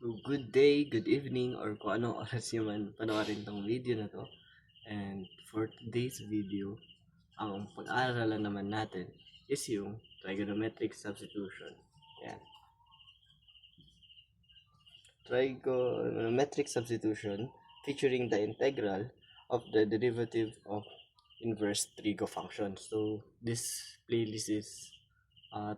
So, good day, good evening, or kung anong oras nyo man panoorin tong video na to. And for today's video, ang pag-aaralan naman natin is yung trigonometric substitution. Yan. Trigonometric substitution featuring the integral of the derivative of inverse trigo function. So, this playlist is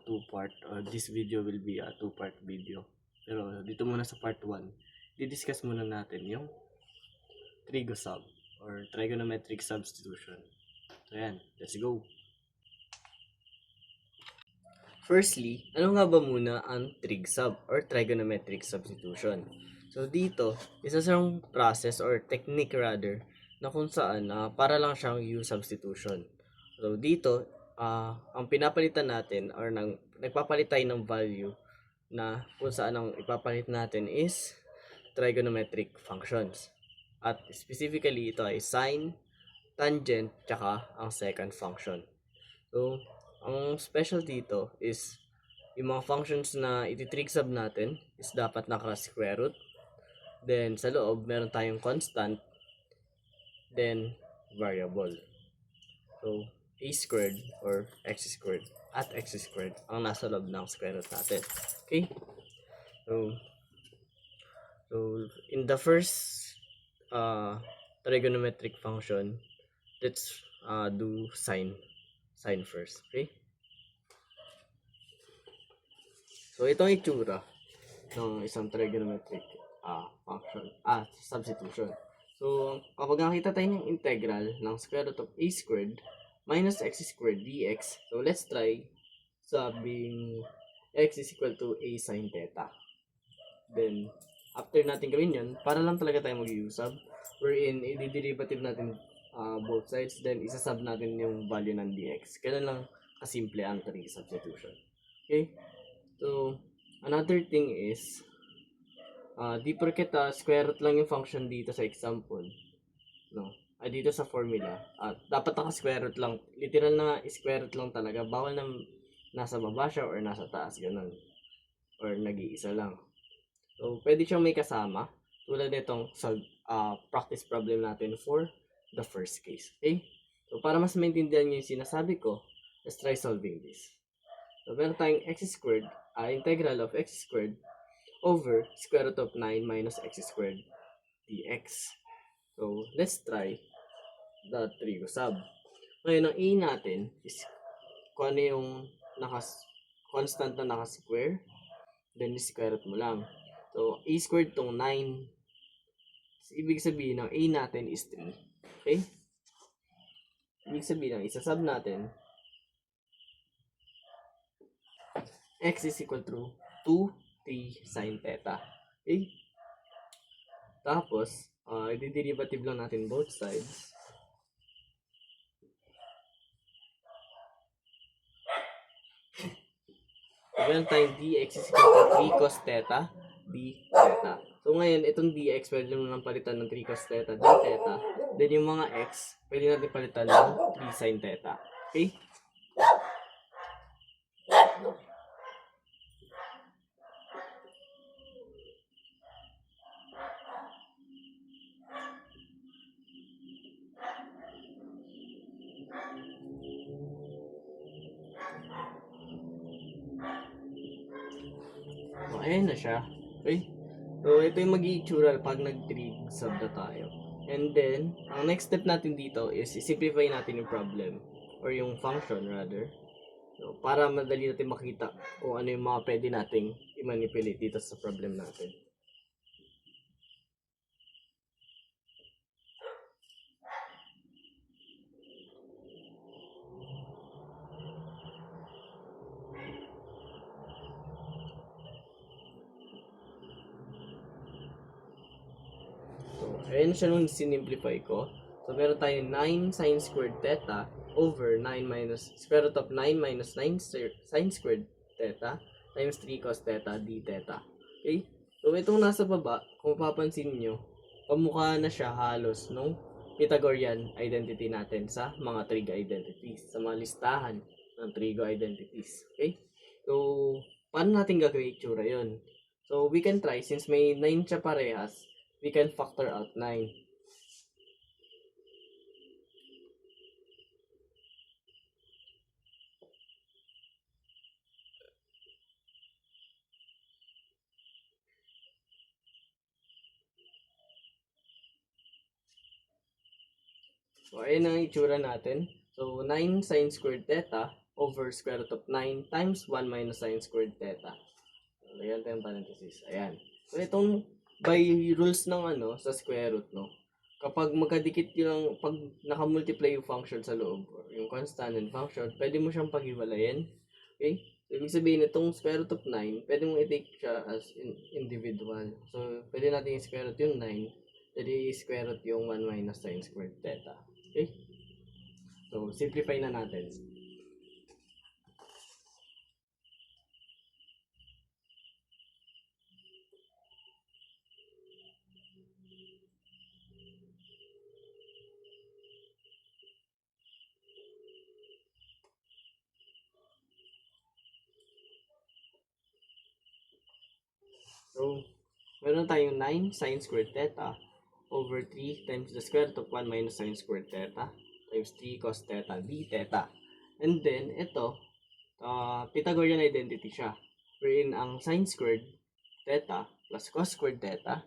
two-part, or this video will be a two-part video. Pero dito muna sa part 1, di-discuss muna natin yung trigo sub or trigonometric substitution. So yan, let's go. Firstly, ano nga ba muna ang trig sub or trigonometric substitution? So dito, isa siyang process or technique rather na kung saan para lang siyang U substitution. So dito, ang pinapalitan natin or nagpapalit tayo ng value na kung saan ang ipapalit natin is trigonometric functions. At specifically, ito ay sine, tangent, tsaka ang second function. So, ang special dito is yung mga functions na iti-trig sub natin is dapat naka-square root. Then, sa loob, meron tayong constant. Then, variable. So, a squared or x squared at x squared ang nasa loob ng square root natin. Okay? So in the first trigonometric function, let's do sine first. Okay? So, itong itsura ng isang trigonometric function, substitution. So, kapag nakita tayo ng integral ng square root of a squared minus x squared dx, so let's try sabing x is equal to a sine theta. Then, after natin gawin yun, para lang talaga tayo mag-u-sub, wherein i-derivative natin both sides, then isa-sub natin yung value ng dx. Ganun lang kasimple ang trig substitution. Okay? So, another thing is, di porket square root lang yung function dito sa example, no? Dito sa formula, dapat naka-square root lang. Literal na square root lang talaga. Bawal na nasa baba siya or nasa taas, ganun. Or nag-iisa lang. So, pwede siyang may kasama. Tulad nitong practice problem natin for the first case. Okay? So, para mas maintindihan nyo yung sinasabi ko, let's try solving this. So, meron tayong x squared, integral of x squared over square root of 9 minus x squared dx. So, let's try the trigo sub. Ngayon, ang a natin is kung ano yung constant na naka-square, then square root mo lang. So, a squared tong 9. So, ibig sabihin ng a natin is 3. Okay? Ibig sabihin ng isa-sub natin, x is equal to 2t sine theta. Okay? Tapos, i-derivative lang natin both sides. Meron tayong dx is equal to 3 cos theta d theta. So ngayon, itong dx pwede naman palitan ng 3 cos theta d theta. Then yung mga x, pwede natin palitan ng 3 sin theta. Okay? So, ayan na siya. Okay? So, ito yung mag-i-itsura pag nag-trig sub na tayo. And then, ang next step natin dito is i-simplify natin yung problem or yung function rather. So, para madali natin makita kung ano yung mga pwede nating i-manipulate dito sa problem natin. Ayan siya nung sinimplify ko. So, meron tayong 9 sine squared theta over 9 minus square root of 9 minus 9 sine squared theta times 3 cos theta d theta. Okay? So, itong nasa baba, kung papansin nyo, pamukha na siya halos nung Pythagorean identity natin sa mga trig identities, sa mga listahan ng trigo identities. Okay? So, paano natin gagawin itsura yun? So, we can try, since may 9 siya parehas, we can factor out 9. So, ayun ang itsura natin. So, 9 sine squared theta over square root of 9 times 1 minus sine squared theta. So, lagyan tayong parenthesis. Ayan. So, itong by rules ng sa square root, no? Kapag magkadikit yung, pag nakamultiply yung function sa loob, or yung constant and function, pwede mo siyang paghiwalayin. Okay? So, ibig sabihin, itong square root of 9, pwede mong i-take siya as individual. So, pwede natin i-square root yung 9, pwede i-square root yung 1 minus sine squared theta. Okay? So, simplify na natin. So, meron tayong 9 sine squared theta over 3 times the square root of 1 minus sine squared theta times 3 cos theta d theta. And then, ito, Pythagorean identity siya. Wherein ang sine squared theta plus cos squared theta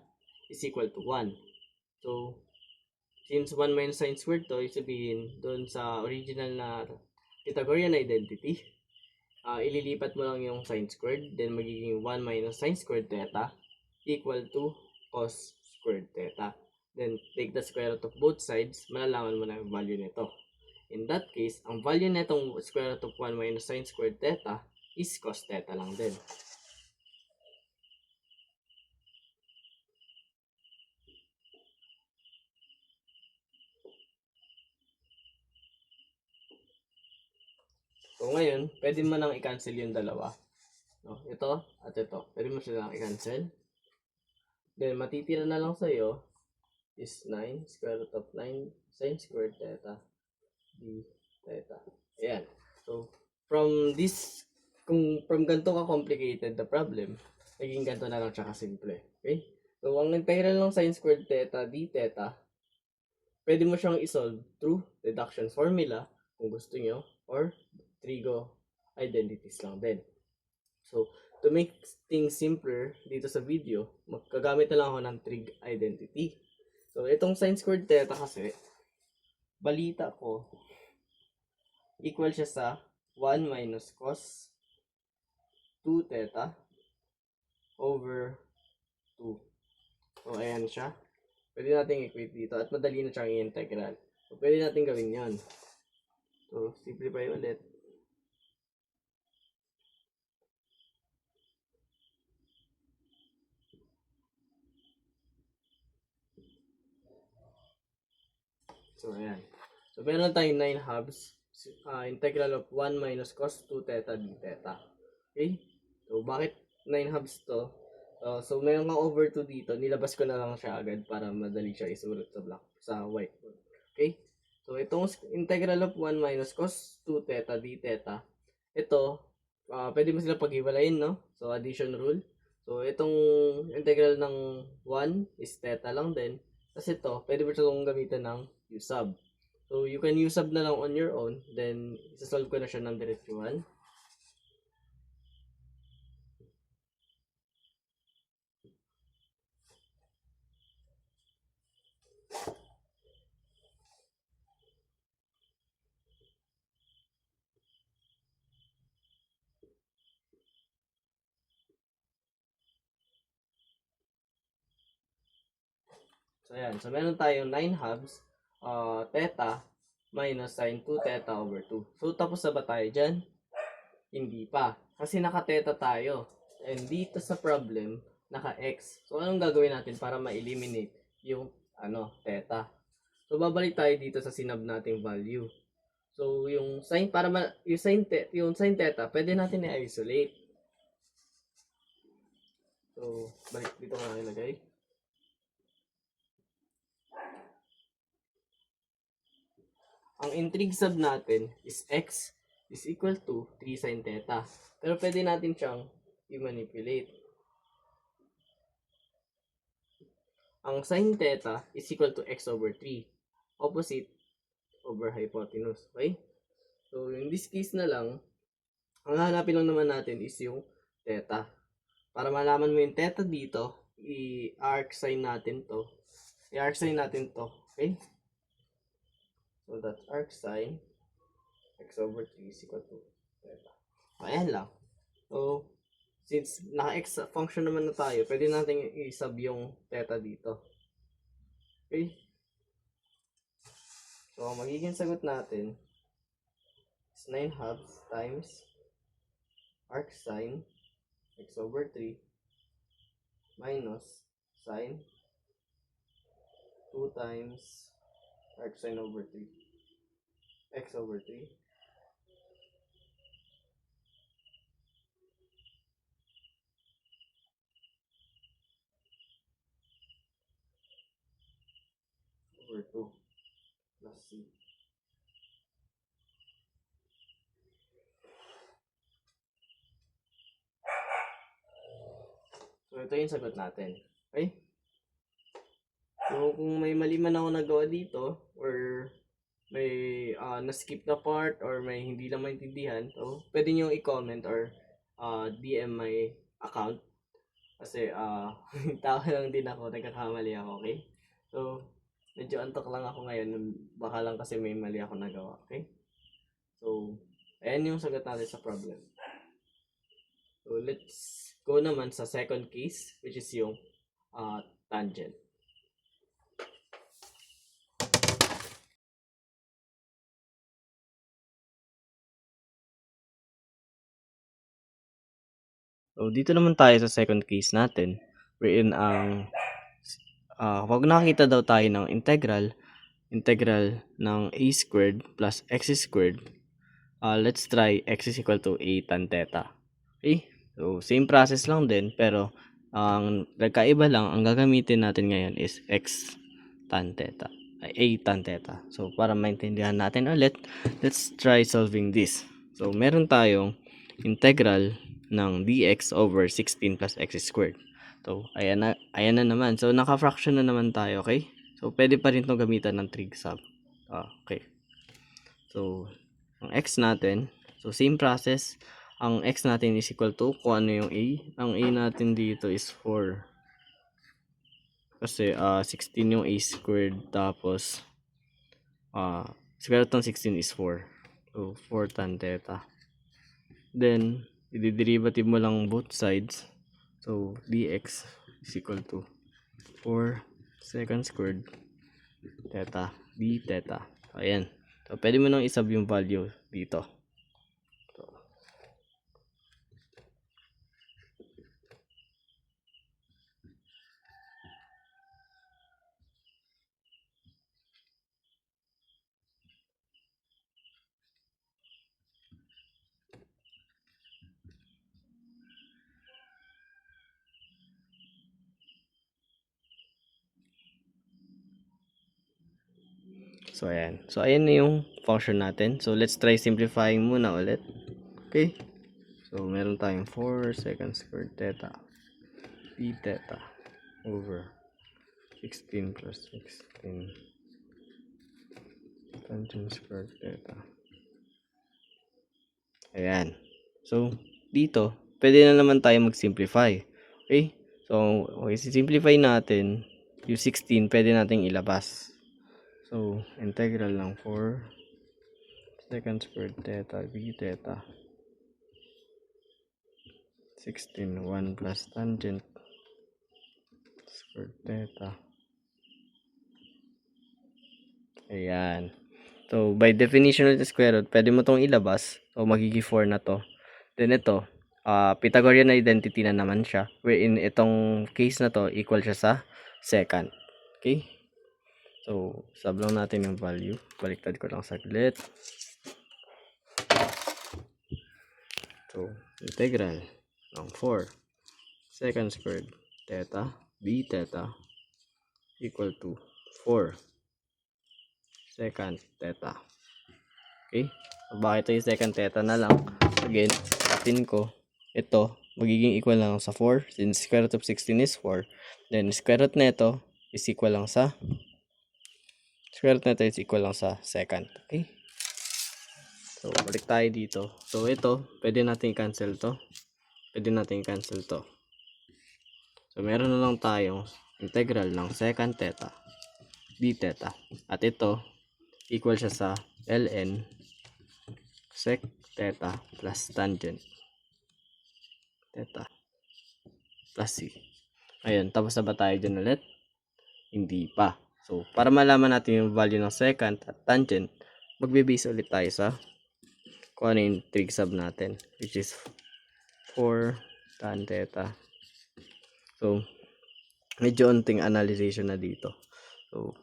is equal to 1. So, since 1 minus sine squared to, sabihin doon sa original na Pythagorean identity, ililipat mo lang yung sine squared, then magiging 1 minus sine squared theta equal to cos squared theta. Then, take the square root of both sides, malalaman mo na yung value nito. In that case, ang value netong square root of 1 minus sine squared theta is cos theta lang din. So, ngayon, pwede mo nang i-cancel yung dalawa. No, ito at ito. Pwede mo silang i-cancel. Then, matitira na lang sa'yo is 9 square root of 9 sine squared theta d theta. Ayan. So, from this, kung from ganito ka-complicated the problem, naging ganito na lang siya kasimple. Okay? So, ang integral ng sine squared theta d theta, pwede mo siyang isolve through reduction formula kung gusto nyo, or trigo identities lang din. So, to make things simpler dito sa video, magkagamit na lang ako ng trig identity. So, itong sine squared theta kasi, balita ko, equal siya sa 1 minus cos 2 theta over 2. So, ayan siya. Pwede natin equate dito at madali na siyang i-integral. So, pwede natin gawin yan. So, simplify ulit. So, ayan. So, meron tayong 9 halves. Integral of 1 minus cos 2 theta d theta. Okay? So, bakit 9 halves to? So, meron kang over 2 dito. Nilabas ko na lang siya agad para madali siya isulat sa black, sa whiteboard. Okay? So, itong integral of 1 minus cos 2 theta d theta, ito, pwede mo sila paghiwalayin, no? So, addition rule. So, itong integral ng 1 is theta lang din. Tapos ito, pwede mo itong gamitan ng u sub. So, you can u sub na lang on your own. Then, isa-solve ko na siya ng diretsuhan. So, ayan. So, meron tayong 9 halves theta minus sin 2 theta over 2. So, tapos na ba tayo dyan? Hindi pa. Kasi naka-theta tayo. And dito sa problem, naka-x. So, anong gagawin natin para ma-eliminate yung theta? So, babalik tayo dito sa sinab nating value. So, yung sin, yung sin theta, pwede natin i-isolate. So, balik dito ko na ilagay. Ang intrigue sub natin is x is equal to 3 sin theta. Pero pwede natin siyang i-manipulate. ang sin theta is equal to x over 3. Opposite over hypotenuse. Okay? So, in this case na lang, ang hahanapin lang naman natin is yung theta. Para malaman mo yung theta dito, i-arc sign natin to. I-arc sign natin to. Okay? So, that's arc sign x over 3 is equal to theta. Ayan lang. So, since naka-x function naman na tayo, pwede natin i-sub yung theta dito. Okay? So, magiging sagot natin is 9/2 times arc sine x over 3 minus sine 2 times arc sine over 3 x over 3 over 2 plus c. So, ito yung sagot natin. Okay? So, kung may mali man ako nagawa dito, or may na-skip na part, or may hindi lang maintindihan, so, pwede nyo i-comment or DM my account. Kasi, tao lang din ako, nagkakamali ako, okay? So, medyo antok lang ako ngayon, baka lang kasi may mali ako nagawa, okay? So, ayan yung sagot natin sa problem. So, let's go naman sa second case, which is yung tangent. So, dito naman tayo sa second case natin, wherein ang kapag nakakita daw tayo ng integral ng a squared plus x squared, let's try x is equal to a tan theta. Okay? So, same process lang din, pero ang nagkaiba lang, ang gagamitin natin ngayon is x tan theta. A tan theta. So, para maintindihan natin ulit, let's try solving this. So, meron tayong integral ng dx over 16 plus x squared. So, ayan na naman. So, naka-fraction na naman tayo, okay? So, pwede pa rin itong gamitan ng trig sub. Okay. So, ang x natin, so same process, ang x natin is equal to kung ano yung a. Ang a natin dito is 4. Kasi 16 yung a squared, tapos square root ng 16 is 4. So, 4 tan theta. Then, i-derivative mo lang both sides. So, dx is equal to 4 second squared theta d theta. Ayan. So, pwede mo nang isub yung value dito. So, ayan. So, ayan na yung function natin. So, let's try simplifying muna ulit. Okay? So, meron tayong 4 second squared theta d theta over 16 plus 16 tangent squared theta. Ayan. So, dito, pwede na naman tayo mag-simplify. Okay? So, okay, simplify natin yung 16, pwede nating ilabas. So, integral ng 4 second squared theta d theta 16 1 plus tangent squared theta. Ayan. So, by definition of the square root, pwede mo tong ilabas. So, magiging 4 na to. Then ito, Pythagorean identity na naman siya. Wherein itong case na to, equal siya sa second. Okay? So, sub lang natin yung value. Baliktad ko lang saglit. So, integral ng 4 second squared theta d theta equal to 4 second theta. Okay? So, bakit ito yung second theta na lang? Again, atin ko, ito, magiging equal lang sa 4. Since square root of 16 is 4. Then, square root na ito is equal lang sa square root nito is equal lang sa secant. Okay? So, balik tayo dito. So, ito, pwede natin i-cancel to. Pwede natin i-cancel to. So, meron na lang tayong integral ng secant theta d theta. At ito, equal siya sa ln sec theta plus tangent theta plus c. Ayun, tapos na ba tayo dyan ulit? Hindi pa. So, para malaman natin yung value ng secant at tangent, magbe-base ulit tayo sa kung ano yung trig sub natin, which is 4 tan theta. So, medyo unting analyzation na dito. So,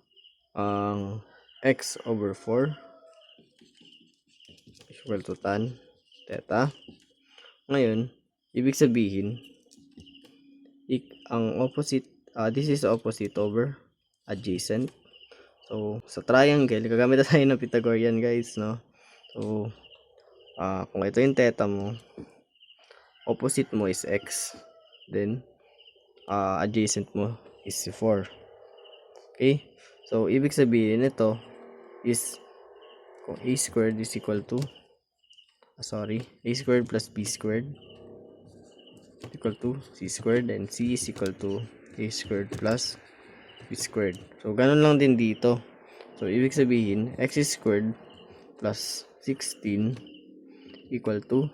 ang x over 4 equal to tan theta. Ngayon, ibig sabihin, ang opposite, this is opposite over adjacent. So, sa triangle, gagamit na tayo ng Pythagorean, guys, no? So, kung ito yung theta mo, opposite mo is x, then adjacent mo is 4. Okay? So, ibig sabihin nito is kung a squared is equal to a squared plus b squared equal to c squared, and c is equal to a squared plus b squared. So, ganun lang din dito. So, ibig sabihin, x squared plus 16 equal to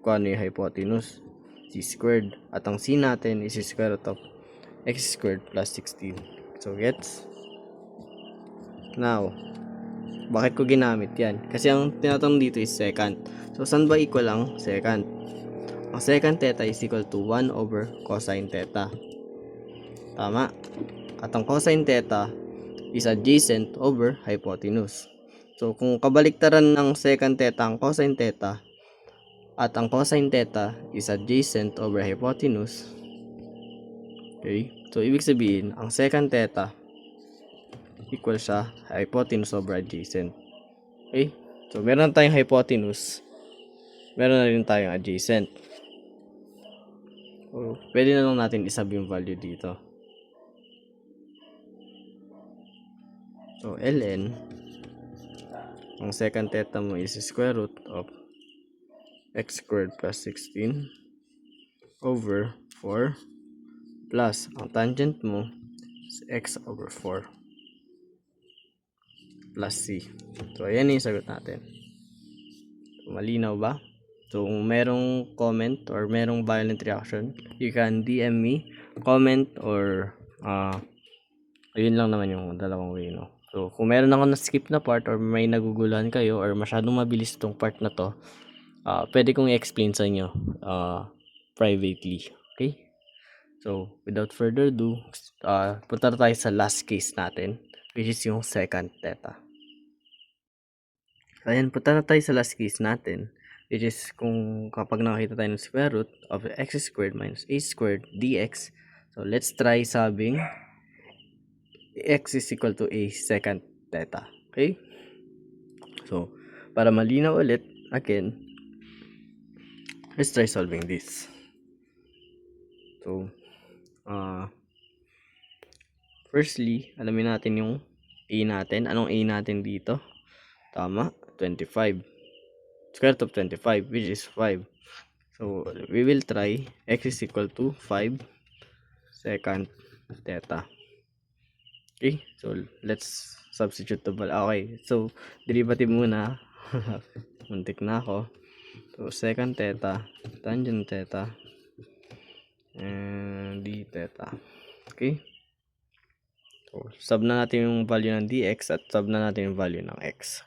kung ano yung hypotenuse, c squared. At ang c natin is square root of x squared plus 16. So, gets? Now, bakit ko ginamit yan? Kasi ang tinatanong dito is secant. So, saan ba equal ang secant? Ang secant theta is equal to 1 over cosine theta. Tama? At ang cosine theta is adjacent over hypotenuse. So, kung kabaliktaran ng secant theta ang cosine theta, at ang cosine theta is adjacent over hypotenuse, okay? So, ibig sabihin, ang secant theta equal sa hypotenuse over adjacent. Okay? So, meron tayong hypotenuse, meron na rin tayong adjacent. So, pwede na lang natin isub yung value dito. So, ln, ang secant theta mo is square root of x squared plus 16 over 4 plus ang tangent mo is x over 4 plus c. So, ayan yung sagot natin. So, malinaw ba? So, kung merong comment or merong violent reaction, you can DM me, comment, or ayun lang naman yung dalawang way, no? So, kung meron ako na-skip na part or may naguguluhan kayo or masyadong mabilis itong part na to, pwede kong i-explain sa inyo privately. Okay? So, without further ado, punta tayo sa last case natin, which is yung secant theta. Ayan, punta na tayo sa last case natin, which is kung kapag nakakita tayo ng square root of x squared minus a squared dx. So, let's try subbing x is equal to a secant theta. Okay? So, para malinaw ulit, again, let's try solving this. So, firstly, alamin natin yung a natin. Anong a natin dito? Tama, 25. Square root of 25, which is 5. So, we will try x is equal to 5 secant theta. Okay, so let's substitute the value. Okay, so derivative muna. Muntik na ako. So, secant theta, tangent theta, and d theta. Okay, so sub na natin yung value ng dx at sub na natin yung value ng x.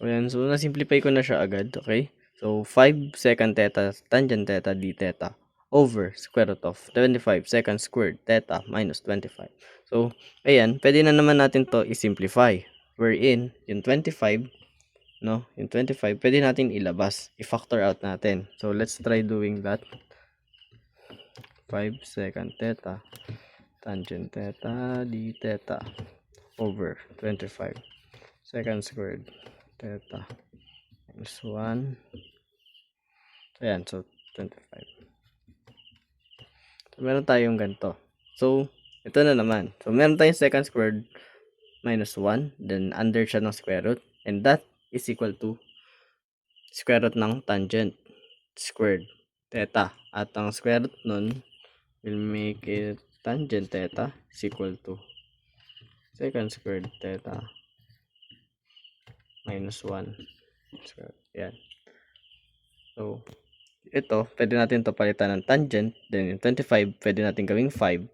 Ayan, so na-simplify ko na siya agad, okay? So, 5 secant theta tangent theta d theta over square root of 25 secant squared theta minus 25. So, ayan, pwede na naman natin to i-simplify. Wherein, yung 25 no? Yung 25, pwede natin ilabas. I-factor out natin. So, let's try doing that. 5 secant theta tangent theta d theta over 25 secant squared theta minus 1. Ayan, so 25. So, meron tayong ganito. So, ito na naman. So, meron tayong secant squared minus 1. Then, under siya ng square root. And that is equal to square root ng tangent squared theta. At ang square root nun will make it tangent theta is equal to secant squared theta minus 1 square. Yan. So, ito, pwede natin to palitan ng tangent. Then, yung 25, pwede natin gawing 5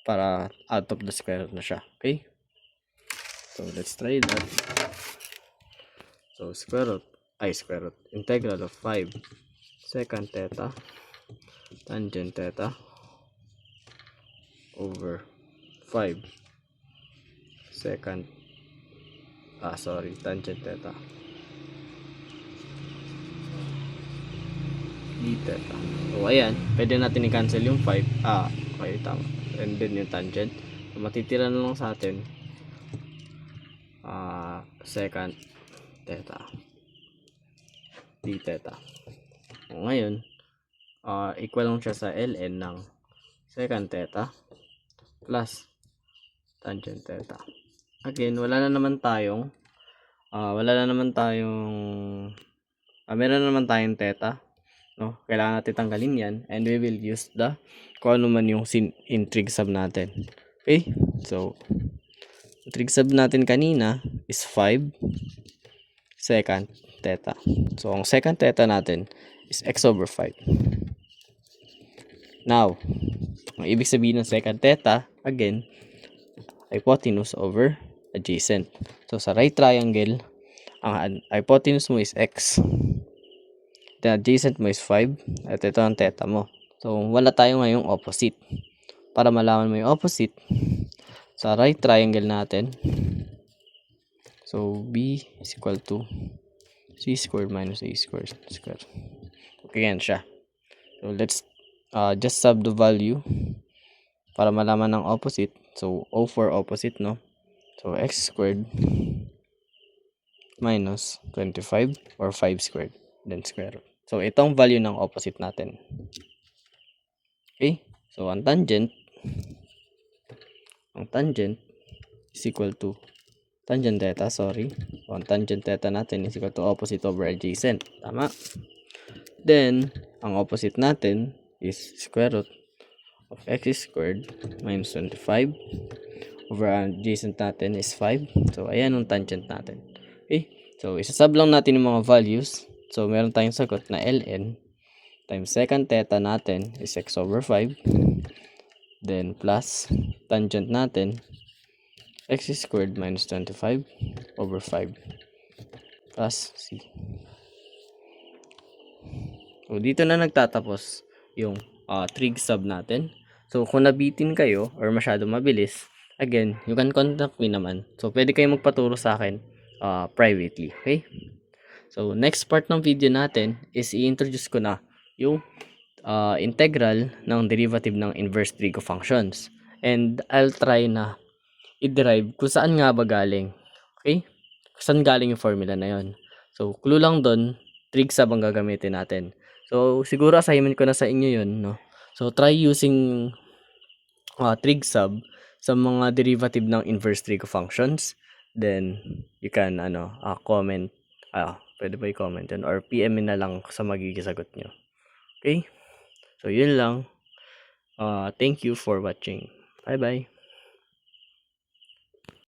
para out of the square root na siya. Okay? So, let's try that. So, square root, integral of 5 secant theta tangent theta over 5 secant tangent theta d theta. So, ayan, pwede natin i-cancel yung 5. Okay, tama. And then yung tangent. So, matitira na lang sa atin secant theta d theta. So, ngayon, equal lang siya sa ln ng secant theta plus tangent theta. Again, meron na naman tayong meron naman tayong theta, no? Kailangan natin tanggalin yan, and we will use kung ano man yung trig sub natin. Okay? So, trig sub natin kanina is 5 secant theta. So, ang secant theta natin is x over 5. Now, ang ibig sabihin ng secant theta, again, hypotenuse over adjacent. So, sa right triangle, ang hypotenuse mo is x. The adjacent mo is 5. At ito ang theta mo. So, wala tayo ngayong opposite. Para malaman mo yung opposite, sa right triangle natin, so, b is equal to c squared minus a squared. Okay, yan siya. So, let's just sub the value para malaman ng opposite. So, O for opposite, no? So, x squared minus 25 or 5 squared. Then square root. So, itong value ng opposite natin. Okay? So, ang tangent is equal to tangent theta, sorry. So, ang tangent theta natin is equal to opposite over adjacent. Tama? Then, ang opposite natin is square root of x squared minus 25 over adjacent natin is 5. So, ayan ang tangent natin. Okay? So, isasub lang natin yung mga values. So, meron tayong sagot na ln times secant theta natin is x over 5. Then, plus tangent natin x squared minus 25 over 5 plus c. So, dito na nagtatapos yung trig sub natin. So, kung nabitin kayo or masyado mabilis, again, you can contact me naman. So, pwede kayo magpaturo sa akin privately. Okay? So, next part ng video natin is i-introduce ko na yung integral ng derivative ng inverse trig of functions. And I'll try na i-derive kung saan nga ba galing. Okay? Saan galing yung formula na yon. So, clue lang doon, trig sub ang gagamitin natin. So, siguro assignment ko na sa inyo yun, no? So, try using trig sub sa mga derivative ng inverse trig of functions. Then, you can, comment, pwede ba i-comment yun? Or PM na lang sa magiging sagot nyo. Okay? So, yun lang. Thank you for watching. Bye-bye.